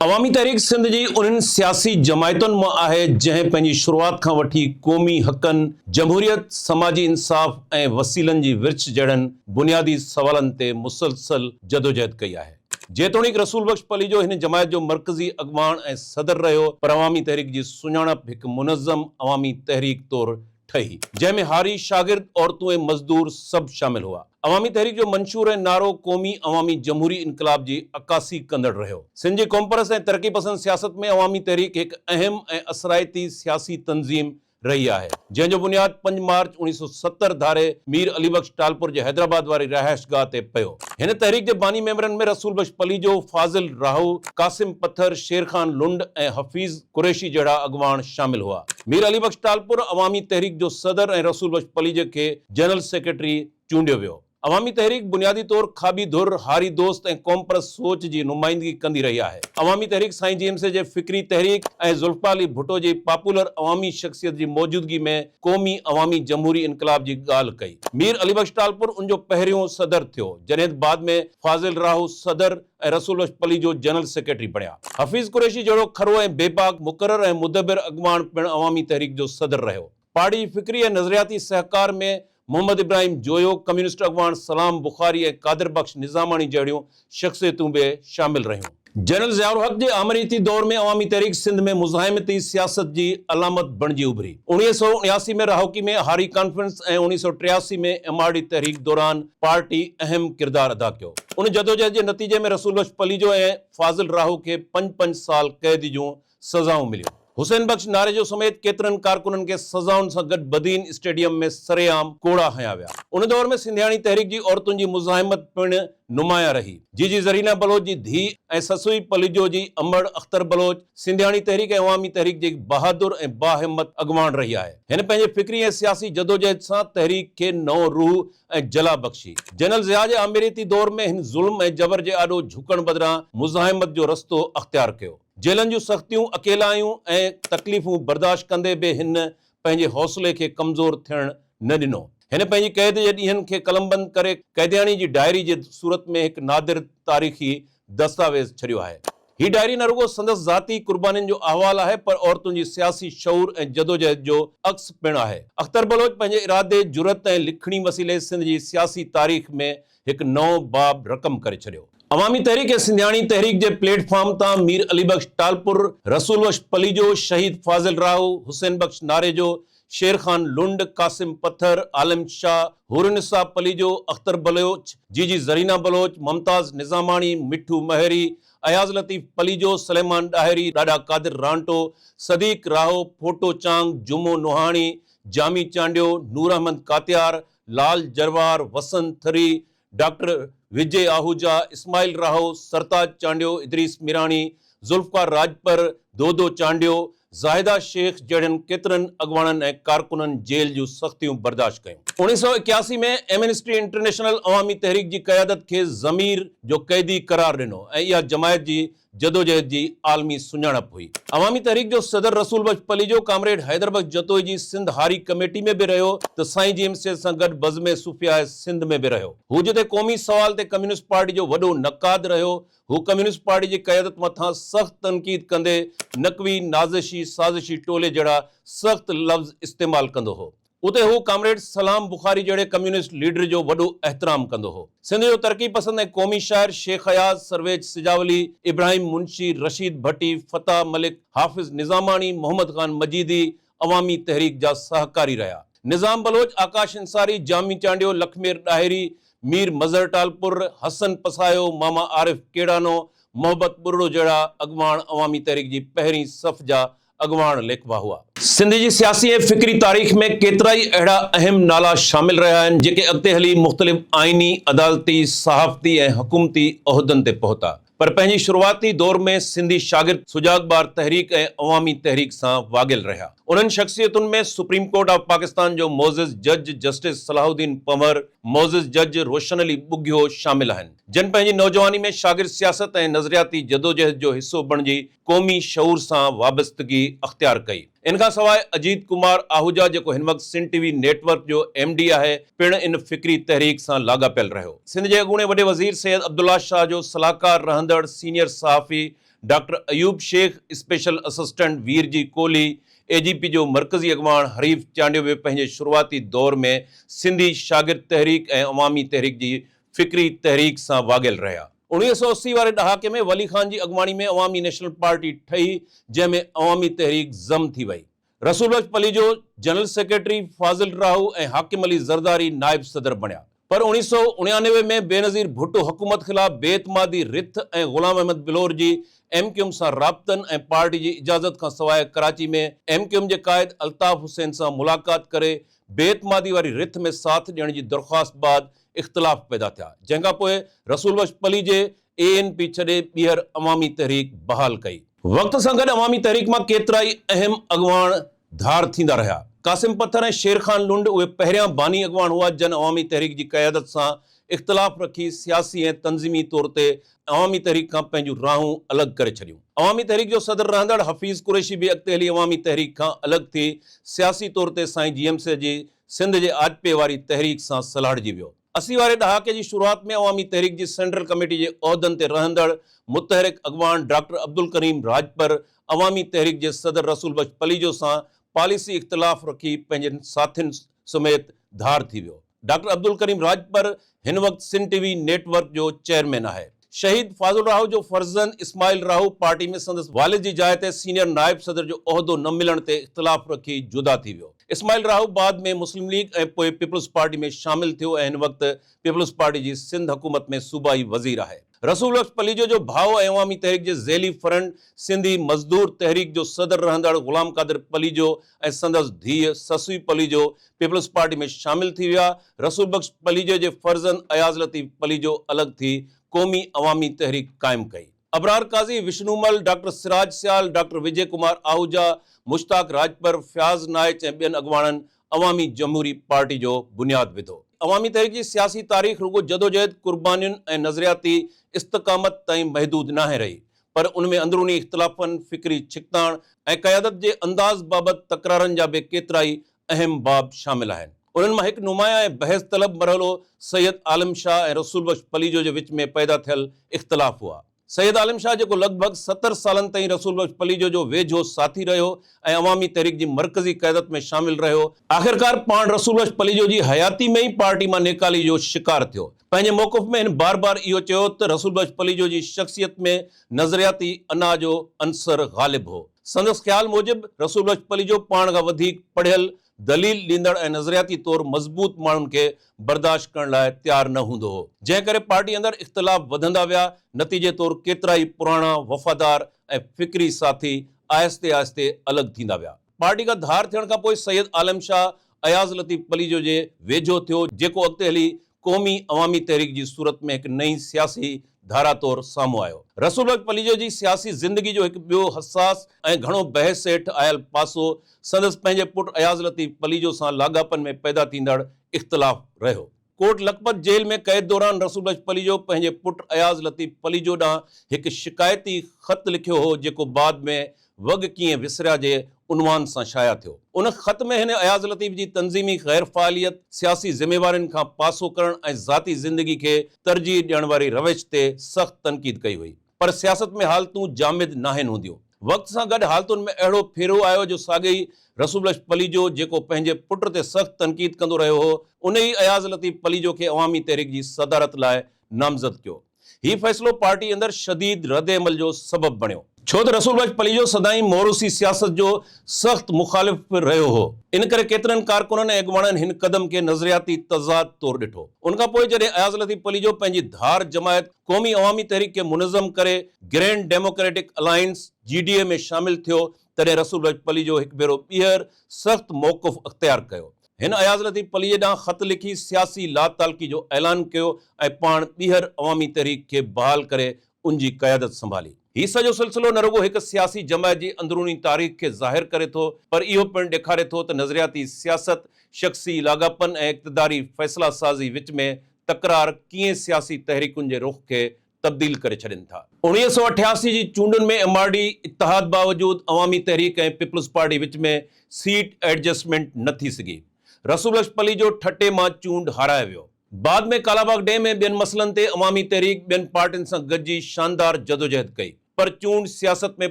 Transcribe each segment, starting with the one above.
अवामी तहरीक सिंध जी उन्हनि सियासी जमायतुनि मां आहे जंहिं पंहिंजी शुरूआत खां वठी क़ौमी हक़नि, जमहूरियत, समाजी इंसाफ़ ऐं वसीलनि जी विर्छ जहिड़नि बुनियादी सवालनि ते मुसलसल जदोजहद कई आहे। जेतोणीकि रसूल बख्श पलीजो हिन जमायत जो मरकज़ी अॻवान ऐं सदर रहियो, पर अवामी तहरीक जी सुञाणप हिकु मुनज़्ज़म अवामी तहरीक तौरु ठही, जंहिंमें हारी, शागिर्द, औरतूं ऐं मज़दूर सभु शामिल हुआ। अवामी तहरीक जो मंशूर ऐं नारो क़ौमी अवामी जमहूरी इनक़लाब जी अक्कासी कंदड़ रहियो। सिंध जी कौमपरस्त ऐं तरक़ी पसंद सियासत में अवामी तहरीक हिकु अहम ऐं असराइती सियासी तंज़ीम रही आहे, जंहिंजो बुनियाद 5 मार्च 1970 धारे मीर अली बख्श टालपुर जे हैदराबाद वारी रहायशगाह ते पियो। हिन तहरीक जे बानी मेंबरनि में रसूल बख्श पलीजो, फाज़िल राहू, कासिम पत्थर, शेर खान लुंड ऐं हफ़ीज़ कुरैशी जहिड़ा अॻवान शामिल हुआ। मीर अली बख्श टालपुर अवामी तहरीक जो सदर ऐं रसूल बख्श पलीजे खे जनरल सेक्रेटरी चूंडियो वियो। अवामी तहरीक बुनियादी तौर खाबी धुर, हारी दोस्त ऐं कौमपरस्त सोच जी नुमाइंदगी कंदी रही आहे। अवामी तहरीक साईं जीएमसे जे फिक्री तहरीक ऐं ज़ुल्फ़िकार अली भुट्टो जी पॉपुलर अवामी शख्सियत जी मौजूदगी में क़ौमी अवामी जमहूरी इनक़लाब जी ॻाल्हि कई। मीर अली बख्श टालपुर उनजो पहिरियों सदर थियो, जॾहिं बाद में फाज़िल राहू सदर ऐं रसूल बख्श पलीजो जनरल सेक्रेटरी बणिया। हफ़ीज़ कुरैशी जहिड़ो खरो ऐं बेबाक, मुक़रर ऐं मुदब्बिर अॻवान पिणु अवामी तहरीक जो सदर रहियो। पार्टी फिक्री ऐं नज़रियाती सहकार में मोहम्मद इब्राहिम जोयो, कम्युनिस्ट अॻवान सलाम बुखारी ऐं कादिर बख्श निज़ामानी जहिड़ियूं शख़्सियतूं बि शामिल रहियूं। जनरल ज़ियाउल हक़ जे आमरीती दौर में अवामी तहरीक सिंध में मुज़ाहिमती सियासत जी अलामत बणिजी उभरी। 1979 में राहोकी में हारी कॉन्फ्रेंस ऐं 1983 में एमआरडी तहरीक दौरान पार्टी अहम किरदार अदा कयो। उन जदोजहद जे नतीजे में रसूल बख्श पलीजो ऐं फाज़िल राहू खे 5-5 साल क़ैद जूं सज़ाऊं मिलियूं। हुसैन बख्श नारेजो समेत केतिरनि कारकुननि खे सज़ाउनि सां गॾु बदीन स्टेडियम में सरेआम कोड़ा हया विया। उन दौर में सिंधियाणी तहरीक जी औरतुनि जी मुज़ाहिमत पिणु नुमाया रही। जीजी ज़रीना बलोच जी धीउ ऐं ससुई पलीजो जी अमड़ अख्तर बलोच सिंधियाणी तहरीक ऐं अवामी तहरीक जे बहादुर ऐं बाहिम्मत अॻवान रही आहे। हिन पंहिंजे फिक्री ऐं सियासी जदोजहद सां तहरीक खे नओं रूह ऐं जला बख़्शी। जनरल ज़िया जे आमिरीती दौर में हिन ज़ुल्म ऐं जबर जे आॾो झुकण बदिरां मुज़ाहिमत जो रस्तो अख़्तियार कयो। जेलनि जूं सख़्तियूं, अकेलायूं ऐं तकलीफ़ूं बर्दाश्त कंदे बि हिन पंहिंजे हौसले खे कमज़ोर थियण न ॾिनो। हिन पंहिंजी क़ैद जे ॾींहनि खे कलमबंद करे कैदियानी जी डायरी जे सूरत में हिकु नादिर तारीख़ी दस्तावेज़ छॾियो आहे। हीअ डायरी न रुगो संदसि ज़ाती कुर्बानीनि जो अहवाल आहे, पर औरतुनि जी सियासी शऊर ऐं जदोजहद जो अक्स पिणु आहे। अख्तर बलोच पंहिंजे इरादे, जुरत ऐं लिखणी वसीले सिंध जी सियासी तारीख़ में हिकु नओं बाब रक़म करे छॾियो। अवामी तहरीक ऐं सिंधियाणी तहरीक जे प्लेटफॉर्म तां मीर अली बख्श टालपुर, रसूल बख्श पलीजो, शहीद फाज़िल राहू, हुसैन बख्श नारेजो, शेर खान लुंड, कासिम पत्थर, आलिम शाह, हुरनिसा पलीजो, अख्तर बलोच, जीजी ज़रीना बलोच, मुमताज़ निज़ामानी, मिठू महरी, अयाज़ लतीफ़ पलीजो, सलेमान डाहिरी, ॾाॾा कादिर रांटो, सदीक राहो, फोटो चांग, जुमो नुहाणी, जामी चांडियो, नूर अहमद कातियार, लाल जरवार, वसंत थरी, डॉक्टर विजय आहूजा, इस्माइल राहो, सरताज चांडियो, इदरीस मिराणी, ज़ुल्फ़िकार राजपर, दोदो चांडियो, ज़ाहिदा शेख जहिड़नि केतिरनि अॻवाननि ऐं कारकुननि जेल जूं सख़्तियूं बर्दाश्त कयूं। 1981 में एमनेस्टी इंटरनेशनल अवामी तहरीक जी क़यादत खे ज़मीर जो क़ैदी करार ॾिनो ऐं इहा जमायत जी जदोजहद जी आलमी सुञाणप हुई। अवामी तहरीक जो सदर रसूल बख्श पलीजो कामरेड हैदर बख्श जतोई जी सिंध हारी कमेटी में बि रहियो, त साईं जीएमसे सां गॾु बज़्म सूफ़िया सिंध में बि रहियो। हू जिते क़ौमी सवाल ते कम्युनिस्ट पार्टी जो वॾो नक़ाद रहियो, हू कम्युनिस्ट पार्टी जी क़यादत मथां सख़्त तनक़ीद कंदे नक़वी, नाज़िशी, साज़िशी टोले जहिड़ा सख़्त लफ़्ज़ इस्तेमालु कंदो हो। उते हू कामरेड सलाम बुखारी जहिड़े कम्युनिस्ट लीडर जो वॾो एहतराम कंदो हो। सिंध जो तरक़ी पसंद ऐं क़ौमी शाइर शेख अयाज़, सरवेज सिजावली, इब्राहिम मुंशी, रशीद भट्टी, फ़तह मलिक, हाफ़िज़ निज़ामानी, मोहम्मद ख़ान मजीदी अवामी तहरीक जा सहकारी रहिया। निज़ाम बलोच, आकाश अंसारी, जामी चांडियो, लखमेर डाहिरी, मीर मज़हर टालपुर, हसन पसायो, मामा आरिफ केड़ानो, मोहब्बत बुर्रो जहिड़ा अॻवान अवामी तहरीक जी पहिरीं सफ़ जा अॻवान लेखवा हुआ। सिंध जी सियासी ऐं फिक्री तारीख़ में केतिरा ई अहिड़ा अहम नाला शामिल रहिया आहिनि, जेके अॻिते हली मुख़्तलिफ़ आइनी, अदालती, सहाफ़ती ऐं हुकूमती उहिदनि ते पहुता, पर पंहिंजी शुरूआती दौर में सिंधी शागिर्द सुजागबार तहरीक ऐं अवामी तहरीक सां वागियल रहिया। उन्हनि शख़्सियतुनि में सुप्रीम कोर्ट ऑफ पाकिस्तान जो मोज़िज़ जज जस्टिस सलाहुद्दीन पंवर, मोज़िज़ जज रोशन अली बुघियो शामिल आहिनि, जिन पंहिंजी नौजवानी में शागिर्द सियासत ऐं नज़रियाती जदोजहद जो हिसो बणिजी क़ौमी शऊर सां वाबस्तगी अख़्तियार कई। इन खां सवाइ अजीत कुमार आहूजा, जेको हिन वक़्तु सिंध टीवी नेटवर्क जो MD आहे, पिणु इन फिक्री तहरीक सां लाॻापियल रहियो। सिंध जे अॻूणे वॾे वज़ीर सैयद अब्दुल्ला शाह जो सलाहकार रहंदड़ सीनियर सहाफ़ी doctor Ayub Shaikh special assistant Veerji Kohli AGP जो मरकज़ी अॻवान हरीफ़ चांडियो वियो पंहिंजे शुरूआती दौर में सिंधी शागिर्द तहरीक ऐं अवामी तहरीक जी फ़िक्री तहरीक सां वाॻियल रहिया। 1980 वारे ॾहाके में वली ख़ान जी अॻवानी में अवामी नेशनल पार्टी ठही, जंहिंमें अवामी तहरीक ज़म थी वई। रसूल बख्श पलीजो जनरल सेक्रेटरी, फाज़िल राहू ऐं हाकिम अली ज़रदारी नाइब सदर बणिया। पर 1999 में बेनज़ीर भुट्टो हुकूमत ख़िलाफ़ बेतमादी रिथ ऐं ग़ुलाम अहमद बिलोर जी MQM सां राब्तनि ऐं पार्टी जी इजाज़त खां सवाइ कराची में MQM जे क़ाइद अल्ताफ़ हुसैन सां मुलाक़ात करे बेतमादी वारी रिथ में साथ ॾियण जी दरख़्वास्त बाद इख़्तिलाफ़ पैदा थिया, जंहिंखां पोइ रसूल बख्श पलीजे ANP छॾे ॿीहर अवामी तहरीक बहाल कई। वक़्त सां गॾु अवामी तहरीक मां केतिरा ई अहम अॻवान धार थींदा रहिया। कासिम पत्थर ऐं शेर खान लुंड उहे पहिरियां बानी अॻवान हुआ जन अवामी तहरीक जी क़यादत सां इख़्तिलाफ़ रखी सियासी ऐं तंज़ीमी तौर ते अवामी तहरीक खां पंहिंजूं राहूं अलॻि करे छॾियूं। अवामी तहरीक जो सदर रहंदड़ हफ़ीज़ कुरैशी बि अॻिते हली अवामी तहरीक खां अलॻि थी सियासी तौर ते साईं GMC जी सिंध जे आजपे वारी तहरीक सां सलाहिजी वियो। 80 वारे ॾहाके जी शुरूआत में अवामी तहरीक जी सेंट्रल कमेटी जे उहिदनि ते रहंदड़ मुतहरिक अॻवान डॉक्टर अब्दुल करीम राजपर अवामी तहरीक जे सदर रसूल बख्श पलीजो सां पॉलिसी इख़्तिलाफ़ रखी पंहिंजनि साथियुनि समेत धार थी वियो। डॉक्टर अब्दुल करीम राजपर हिन वक़्तु सिंध TV नेटवर्क जो चेयरमैन आहे। शहीद फाज़ुल राहू जो फर्ज़ंद इस्माइल राहू पार्टी में संदसि वालिद जी जाइ ते सीनियर नायब सदर जो उहिदो न मिलण ते इख़्तिलाफ़ रखी जुदा थी वियो। इस्माइल राहू बाद में मुस्लिम लीग ऐं पोइ पीपल्स पार्टी में शामिल थियो ऐं हिन वक़्तु पीपल्स पार्टी जी सिंध हुकूमत में सूबाई वज़ीर आहे। रसूल बख्श पलीजो जो भाउ ऐं अवामी तहरीक जे ज़ेली फ्रंट सिंधी मज़दूर तहरीक जो सदर रहंदड़ ग़ुलाम क़ादिर पलीजो ऐं संदसि धीअ ससूई पलीजो पीपल्स पार्टी में शामिल थी विया। रसूल बख्श पलीजो जे फर्ज़ंद अयाज़ लतीफ़ पलीजो अलॻि थी क़ौमी अवामी तहरीक क़ाइमु कई। अबरार काज़ी, विष्णुमल, डॉक्टर सिराज सियाल, डॉक्टर विजय कुमार आहूजा, मुश्ताक राजपर, फ़याज़ नाइच ऐं ॿियनि अॻवाननि अवामी जमहूरी पार्टी जो बुनियादु विधो। अवामी तहरीक जी सियासी तारीख़ रुगो जदोजहद, कुर्बानियुनि ऐं नज़रियाती इस्तक़ामत ताईं महदूद नाहे रही, पर उन में अंदरूनी इख़्तिलाफ़नि, फ़िक्री छिकताण ऐं क़यादत जे अंदाज़ बाबति तकरारनि जा बि केतिरा ई अहम बाब शामिल आहिनि। उन्हनि मां हिकु नुमाया ऐं बहस तलब मरहलो सैयद आलम शाह ऐं रसूल बख्श पलीजो जे विच में पैदा थियल इख़्तिलाफ़ हुआ। सैयद आलम शाह जेको लॻभॻि 70 सालनि ताईं रसूल बख्श पलीजो जो वेझो साथी रहियो ऐं अवामी तहरीक जी मरकज़ी क़यादत में शामिल रहियो, आख़िरकार पाण रसूल बख्श पलीजो जी हयाती में ई पार्टी मां नेकाली जो शिकार थियो। पंहिंजे मौक़िफ़ में हिन बार बार इहो चयो त रसूल बख्श पलीजो जी शख़्सियत में नज़रियाती अना जो अंसर ग़ालिब हो। संदसि ख़्याल मूजिबि रसूल बख्श पलीजो पाण खां वधीक पढ़ियल, दलील ॾींदड़ ऐं नज़रियाती तौर मज़बूत माण्हुनि खे बर्दाश्त करण लाइ तयारु न हूंदो हो, जंहिं करे पार्टी अंदरि इख़्तिलाफ़ वधंदा विया। नतीजे तौर केतिरा ई पुराणा, वफ़ादार ऐं फ़िक्री साथी आहिस्ते आहिस्ते अलॻि थींदा विया। पार्टी खां धार थियण खां पोइ सैयद आलम शाह अयाज़ लतीफ़ पलीजो जे वेझो थियो, जेको अॻिते हली क़ौमी अवामी तहरीक जी सूरत में हिकु नई सियासी धारा तौर साम्हूं आयो। रसूल बख्श पलीजो जी सियासी ज़िंदगी जो हिकु ॿियो हसास ऐं घणो बहस हेठि आयल पासो संदसि पंहिंजे पुटु अयाज़ लतीफ़ पलीजो सां लाॻापनि में पैदा थींदड़ इख़्तिलाफ़ रहियो। कोट लखपत जेल में क़ैद दौरान रसूल बख्श पलीजो पंहिंजे पुटु अयाज़ लतीफ़ पलीजो ॾांहुं हिकु शिकायती ख़त लिखियो हो, जेको बाद में वॻ कीअं विसरिया जे उनवान सां शाया थियो। उन ख़त में हिन अयाज़ लतीफ़ जी तंज़ीमी ग़ैर फ़ालियत, सियासी ज़िम्मेवारियुनि खां पासो करण ऐं ज़ाती ज़िंदगी खे तरजीह ॾियण वारी रविश ते सख़्त तनक़ीद कई हुई। पर सियासत में हालतूं जामिद नाहिनि हूंदियूं। वक़्त सां गॾु हालतुनि में अहिड़ो फेरो आयो जो साॻई रसूल बख्श पलीजो जेको पंहिंजे पुट ते सख़्त तनक़ीद कंदो रहियो हो, उन ई अयाज़ लतीफ़ पलीजो खे अवामी तहरीक जी सदारत लाइ नामज़द कयो। हीउ फ़ैसिलो पार्टी अंदरि शदीद रद्द अमल जो सबबु बणियो, छो त रसूल बख्श पलीजो सदाईं मोरूसी सियासत जो सख़्त मुख़ालिफ़ रहियो हो। इन करे केतिरनि कारकुननि ऐं अॻवाननि हिन क़दम खे नज़रियाती तज़ाद तौरु ॾिठो। उनखां पोइ जॾहिं अयाज़ लतीफ़ पलीजो पंहिंजी धार जमायत क़ौमी अवामी तहरीक खे मुनज़्ज़म करे ग्रैंड डेमोक्रेटिक अलायंस GDA में शामिल थियो, तॾहिं रसूल बख्श पलीजो हिकु भेरो ॿीहर सख़्त मौक़िफ़ अख़्तियार कयो। हिन अयाज़ लतीफ़ पलीजे ॾांहुं ख़त लिखी सियासी लातालकी जो ऐलान कयो ऐं पाण ॿीहर अवामी तहरीक खे बहाल करे उन जी क़यादत संभाली। हीउ सॼो सिलसिलो न रुगो हिकु सियासी जमायत जी अंदरूनी तारीख़ खे ज़ाहिर करे थो, पर इहो पिणु ॾेखारे थो त नज़रियाती सियासत, शख़्सी लाॻापनि ऐं इक़्तिदारी फ़ैसिला साज़ी विच में तकरार कीअं सियासी तहरीकुनि जे रुख़ खे तब्दील करे छॾनि था। 1988 जी चूंडुनि में MRD इत्तिहाद बावजूदि अवामी तहरीक ऐं पीपल्स पार्टी विच में सीट एडजस्टमेंट न थी सघी। रसूल बख्श पलीजो ठटे मां चूंड हाराए वियो। बाद में कालाबाग डैम में ॿियनि मसइलनि ते अवामी तहरीक ॿियनि पार्टियुनि सां गॾिजी शानदार जदोजहद कई। पर चूंड सियासत में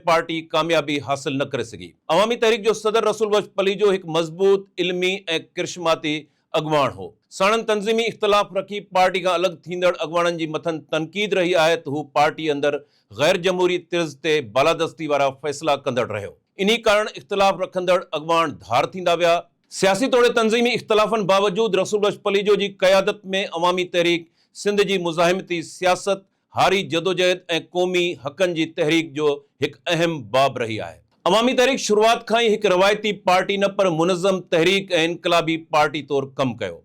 पार्टी कामयाबी हासिल न करे सघी। अवामी तहरीक जो सदर रसूल बख्श पलीजो एक मज़बूत इल्मी ऐं किरशमाती अॻवान हो। साणनि तंज़ीमी इख़्तिलाफ़ रखी पार्टी खां अलॻि थींदड़ अॻवाननि जी मथनि तनक़ीद रही आहे त हू पार्टी अंदरि गैर जमहूरी तिर्ज़ ते बालादस्ती वारा फ़ैसिला कंदड़ रहियो। इन्ही कारण इख़्तिलाफ़ रखंदड़ अॻवान धार थींदा विया। सियासी तौर तंज़ीमी इख़्तिलाफ़नि बावजूद रसूल बख्श पलीजो जी क़यादत में अवामी तहरीक सिंध जी मुज़ाहिमती सियासत, हारी जदोजहद ऐं क़ौमी हक़नि जी तहरीक जो हिकु अहम बाब रही आहे। अवामी तहरीक शुरूआत खां ई हिकु रवायती पार्टी न पर मुनज़्ज़म तहरीक ऐं इनक़लाबी पार्टी तौरु कमु कयो।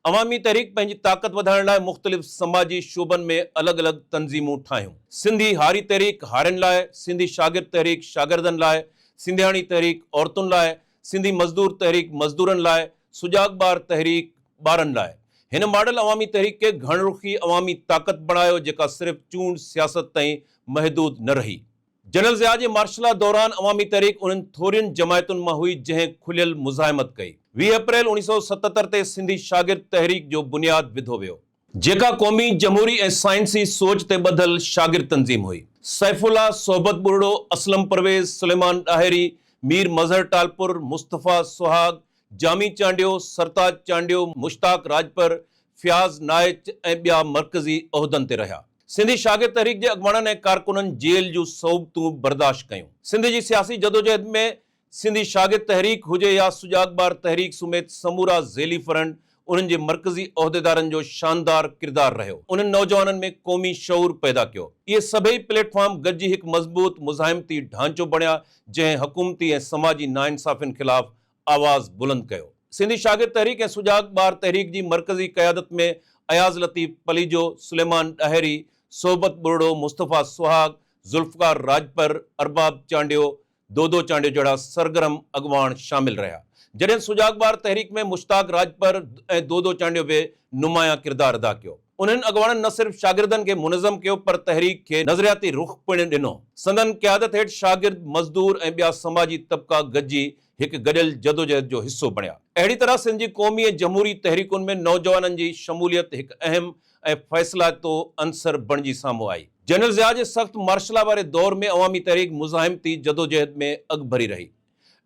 अवामी तहरीक पंहिंजी ताक़त वधाइण लाइ मुख़्तलिफ़ समाजी शोबनि में अलॻि अलॻि तंज़ीमूं ठाहियूं। सिंधी हारी तहरीक हारियुनि लाइ, सिंधी शागिर्द तहरीक शागिर्दनि लाइ, सिंधियाणी तहरीक औरतुनि लाइ, सिंधी मज़दूर तहरीक मज़दूरनि लाइ, सुजागबार तहरीक ॿारनि लाइ। हिन मॉडल अवामी तहरीक खे घणरुखी अवामी ताक़त बणायो जेका सिर्फ़ चूंड सियासत ताईं महदूद न रही। जनरल ज़िया जे मार्शल लॉ दौरान अवामी तहरीक उन्हनि थोरियुनि जमायतुनि मां हुई जंहिं खुलियल मुज़ाहिमत कई। 20 अप्रैल 1977 ते सिंधी शागिर्द तहरीक जो बुनियाद विधो वियो, जेका क़ौमी जमहूरी ऐं साइंसी सोच ते ॿधल शागिर्द तंज़ीम हुई। सैफुल्ला, सोहबत बुरड़ो, असलम परवेज़, सुलेमान ॾाहिरी, मीर मज़हर टालपुर, मुस्तफ़ा सुहाग, जामी चांडियो, सरताज चांडियो, मुश्ताक राजपर, फ़याज़ नाइच ऐं ॿिया मरकज़ी उहिदनि ते रहिया। सिंधी शागिर्द तहरीक जे अॻवाननि ऐं कारकुननि जेल जूं सौबतूं बर्दाश्त कयूं। सिंध जी सियासी जदोजहद में सिंधी शागिर्द तहरीक हुजे या सुजागबार तहरीक समेत समूरा ज़ेली फ़रंट, उन्हनि जे मरकज़ी उहिदेदारनि जो शानदार किरदारु रहियो। उन्हनि नौजवाननि में क़ौमी शऊर पैदा कयो। इहे सभई प्लेटफॉर्म गॾिजी हिकु मज़बूत मुज़ाहिमती ढांचो बणिया जंहिं हुकूमती ऐं समाजी नाइंसाफ़ियुनि ख़िलाफ़ आवाज़ बुलंद कयो। सिंधी शागिर्द तहरीक ऐं सुजागबार तहरीक जी मरकज़ी क़यादत में अयाज़ लतीफ़ पलीजो, सुलेमान ॾाहिरी, सोहबत बुरड़ो, मुस्तफ़ा सुहाग, ज़ुल्फ़कार राजपर, अरबाब चांडियो, दोदो चांडियो जहिड़ा सरगर्म अॻवान शामिल रहिया। जॾहिं सुजागबार तहरीक में मुश्ताक राजपर ऐं दोदो चांडियो बि नुमाया किरदारु अदा कयो। उन्हनि अॻवाननि न सिर्फ़ शागिर्दनि खे मुनज़्ज़म कयो पर तहरीक खे नज़रियाती रुख़ पिणु ॾिनो। संदन क़यादत हेठि शागिर्द, मज़दूर ऐं ॿिया समाजी तबिका गॾिजी हिकु गॾियल जदोजहद जो हिसो बणिया। अहिड़ी तरह सिंध जी क़ौमी ऐं जमहूरी तहरीकुनि में नौजवाननि जी शमूलियत हिकु अहम ऐं फ़ैसिलातो अंसर बणिजी साम्हूं आई। जनरल ज़िया जे सख़्त मार्शल लॉ वारे दौर में अवामी तहरीक मुज़ाहिमती जदोजहद में अॻभरी रही।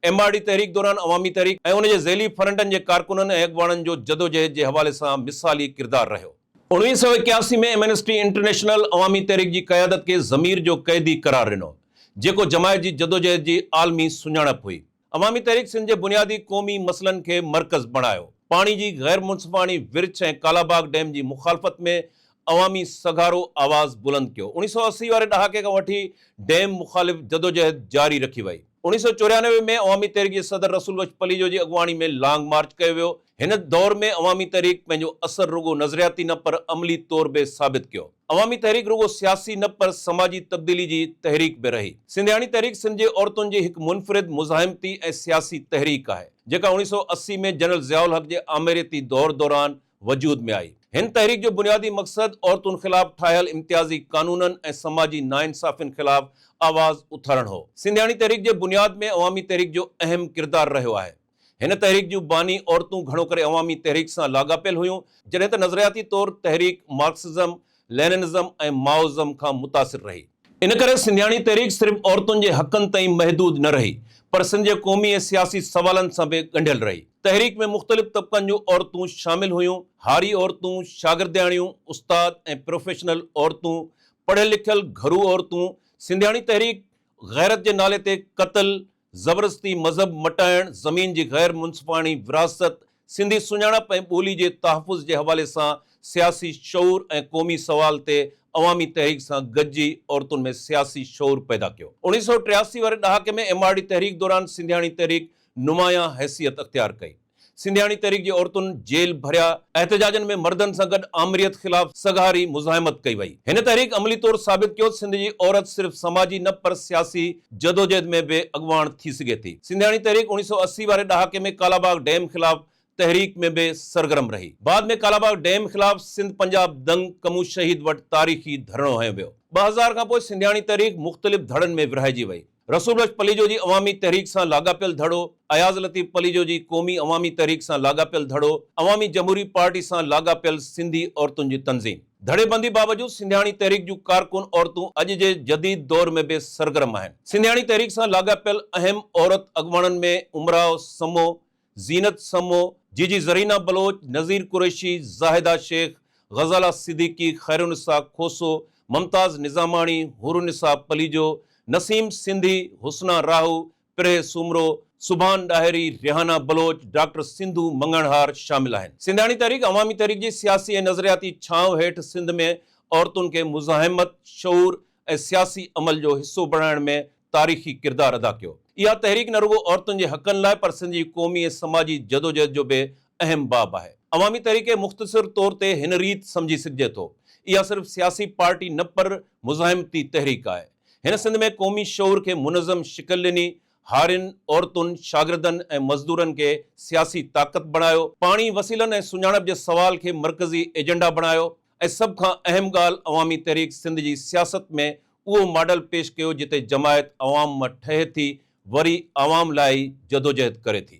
MRD तहरीक दौरान अवामी तहरीक ऐं उन जे ज़ेली फ़रंटनि जे कारकुननि ऐं अॻवाननि जो जदोजहद जे हवाले सां मिसाली किरदारु रहियो। 1981 में एमनेस्टी इंटरनेशनल अवामी तहरीक जी क़यादत खे ज़मीर जो क़ैदी करार ॾिनो, जेको जमायत जी जदोजहद जी आलमी सुञाणप हुई। अवामी तहरीक सिंध जे बुनियादी क़ौमी मसइलनि खे मर्कज़ बणायो। पाणी जी गैर मुनसिफ़ाणी विर्छ ऐं कालाबाग डैम जी मुखालफ़त में अवामी सगारो आवाज़ बुलंद कयो। 1980 वारे ॾहाके खां वठी डैम मुखालिफ़ जदोजहद जारी रखी वई। 1994 में अवामी तहरीक जे सदर रसूल बख्श पलीजो जी अॻवानी में लॉन्ग मार्च कयो वियो। हिन दौर में अवामी तहरीक पंहिंजो असर रुगो नज़रियाती न पर अमली तौर बि साबित कयो। अवामी तहरीक रुगो सियासी न पर समाजी तब्दीली जी तहरीक बि रही। सिंधियाणी तहरीक सिंध जे औरतुनि जी हिकु मुनफ़रिद मुज़ाहिमती ऐं सियासी तहरीक आहे, जेका 1980 में जनरल ज़ियाउल हक़ जे आमिरती दौर दौरान वजूद में आई। हिन तहरीक जो बुनियादी मक़सदु औरतुनि ख़िलाफ़ ठाहियल इम्तियाज़ी कानूननि ऐं समाजी नाइंसाफ़ियुनि ख़िलाफ़ आवाज़ उथारणु हो। सिंधियाणी तहरीक जे बुनियाद में अवामी तहरीक जो अहम किरदारु रहियो आहे। हिन तहरीक जूं बानी औरतूं घणो करे अवामी तहरीक सां लाॻापियल हुयूं, जॾहिं त नज़रियाती तौर तहरीक मार्क्सिज़म, लेनिनिज़म ऐं माओज़म खां मुतासिर रही। इन करे सिंधियाणी तहरीक सिर्फ़ औरतुनि जे हक़नि ताईं महदूद न रही, पर सिंध जे क़ौमी ऐं सियासी सवालनि सां बि ॻंढियल रही। तहरीक में मुख़्तलिफ़ तबिक़नि जूं औरतूं शामिल हुयूं। हारी औरतूं, शागिर्दियाणियूं, उस्ताद ऐं प्रोफेशनल औरतूं, पढ़ियल लिखियल घरू औरतूं। सिंधियाणी तहरीक गैरत जे नाले ते क़त्ल, ज़बरदस्ती मज़हब मटाइण, ज़मीन जी गैर मुनसिफ़ाणी विरासत, सिंधी सुञाणप ऐं ॿोली जे तहफ़ुज़ जे हवाले सां सियासी शऊर ऐं क़ौमी सवाल ते अवामी तहरीक सां गॾिजी औरतुनि में सियासी शऊर पैदा कयो। 1983 वारे ॾहाके में MRD तहरीक दौरान सिंधियाणी तहरीक नुमाया हैसियत अख्तियार कई। सिंधियाणी तहरीक जी औरतुनि जेल भरिया एहतजाजनि में मर्दनि सां गॾु आमरीत ख़िलाफ़ सगारी मुज़ाहिमत कई वई। हिन तहरीक अमली तौर साबित कयो सिंध जी औरत सिर्फ़ समाजी न पर सियासी जदोजहद में बि अॻवान थी सघे थी। सिंधियाणी तहरीक 1980 वारे ॾहाके में कालाबाग डैम ख़िलाफ़ तहरीक में बि सरगर्म रही। बाद में कालाबाग डैम ख़िलाफ़ सिंध पंजाब दंग कमू शहीद वटि तारीख़ी धरणो हंयो वियो। 2000 खां पोइ सिंधियाणी तहरीक मुख़्तलिफ़ धड़नि में विरहाइजी वई। रसूल बख्श पलीजो जी अवामी तहरीक सां लाॻापियल धड़ो, अयाज़ लतीफ़ पलीजो जी क़ौमी अवामी तहरीक सां लाॻापियल धड़ो, अवामी जमहूरी पार्टी सां लाॻापियल सिंधी औरतुनि जी तंज़ीम। धड़ेबंदी बावजूद सिंधियाणी तहरीक जूं कारकुन औरतूं अॼु जे जदीद दौर में भी सरगर्म आहिनि। सिंधियाणी तहरीक सां लाॻापियल अहम औरत अॻुवाणनि में उमराव समो, ज़ीनत समो, जीजी ज़रीना बलोच, नज़ीर कुरैशी, ज़ाहिदा शेख, गज़ाला सिद्दीकी, खैरुनिसा खोसो, मुमताज़ निज़ामाणी, हुरुनिसा पलीजो, नसीम सिंधी, हुस्ना राहू, पिरे सुमरो, सुभान ॾाहिरी, रिहाना बलोच, डॉक्टर सिंधु मंगणहार शामिल आहिनि। सिंधियाणी तहरीक अवामी तहरीक जी सियासी ऐं नज़रियाती छांव हेठि सिंध में औरतुनि खे मुज़ाहिमत, शऊर ऐं सियासी अमल जो हिस्सो बणाइण में तारीख़ी किरदारु अदा कयो। इहा तहरीक न रुगो औरतुनि जे हक़नि लाइ पर सिंध जी क़ौमी ऐं समाजी जदोजहद जो भी अहम बाब आहे। अवामी तहरीक मुख़्तसिर तौर ते हिन रीत समझी सघिजे थो, इहा सिर्फ़ सियासी पार्टी न पर मुज़ाहिमती तहरीक आहे। हिन सिंध में क़ौमी शऊर खे मुनज़म शिकल ॾिनी, हारियुनि, औरतुनि, शागिर्दनि ऐं मज़दूरनि खे सियासी ताक़त बणायो, पाणी, वसीलनि ऐं सुञाणप जे सवाल खे मरकज़ी एजेंडा बणायो ऐं सभ खां अहम ॻाल्हि अवामी तहरीक सिंध जी सियासत में उहो मॉडल पेश कयो जिते जमायत अवाम मां ठहे थी वरी अवाम लाइ जदोजहद करे थी।